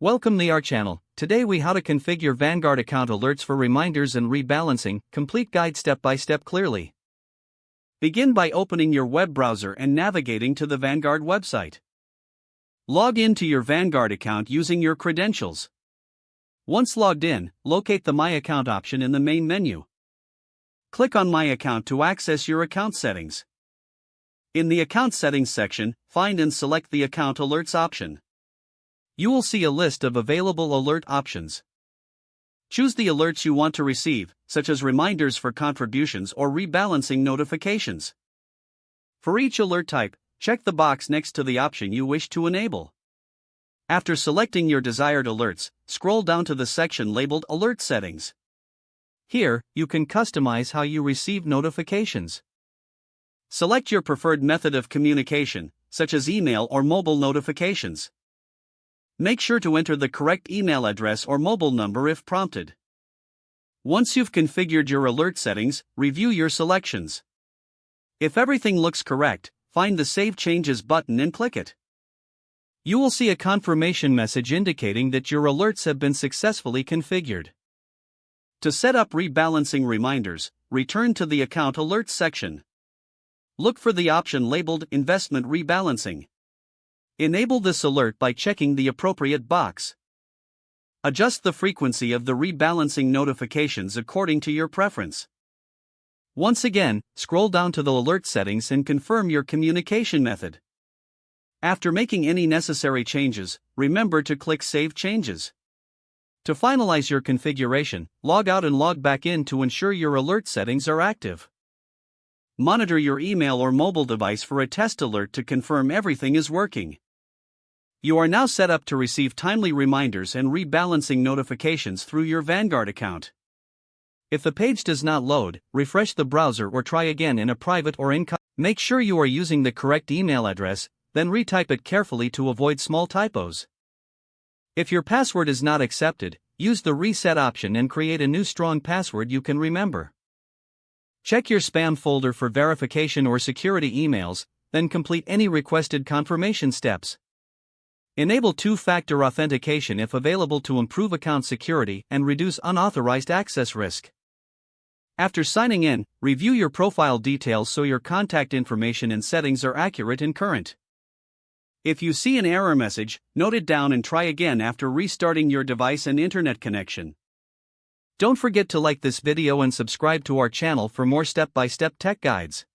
Welcome to our channel. Today we how to configure Vanguard account alerts for reminders and rebalancing, complete guide step by step clearly. Begin by opening your web browser and navigating to the Vanguard website. Log in to your Vanguard account using your credentials. Once logged in, locate the My Account option in the main menu. Click on My Account to access your account settings. In the Account Settings section, find and select the Account Alerts option. You will see a list of available alert options. Choose the alerts you want to receive, such as reminders for contributions or rebalancing notifications. For each alert type, check the box next to the option you wish to enable. After selecting your desired alerts, scroll down to the section labeled Alert Settings. Here, you can customize how you receive notifications. Select your preferred method of communication, such as email or mobile notifications. Make sure to enter the correct email address or mobile number if prompted. Once you've configured your alert settings, review your selections. If everything looks correct, find the Save Changes button and click it. You will see a confirmation message indicating that your alerts have been successfully configured. To set up rebalancing reminders, return to the Account Alerts section. Look for the option labeled Investment Rebalancing. Enable this alert by checking the appropriate box. Adjust the frequency of the rebalancing notifications according to your preference. Once again, scroll down to the alert settings and confirm your communication method. After making any necessary changes, remember to click Save Changes. To finalize your configuration, log out and log back in to ensure your alert settings are active. Monitor your email or mobile device for a test alert to confirm everything is working. You are now set up to receive timely reminders and rebalancing notifications through your Vanguard account. If the page does not load, refresh the browser or try again in a private or incognito. Make sure you are using the correct email address, then retype it carefully to avoid small typos. If your password is not accepted, use the Reset option and create a new strong password you can remember. Check your spam folder for verification or security emails, then complete any requested confirmation steps. Enable two-factor authentication if available to improve account security and reduce unauthorized access risk. After signing in, review your profile details so your contact information and settings are accurate and current. If you see an error message, note it down and try again after restarting your device and internet connection. Don't forget to like this video and subscribe to our channel for more step-by-step tech guides.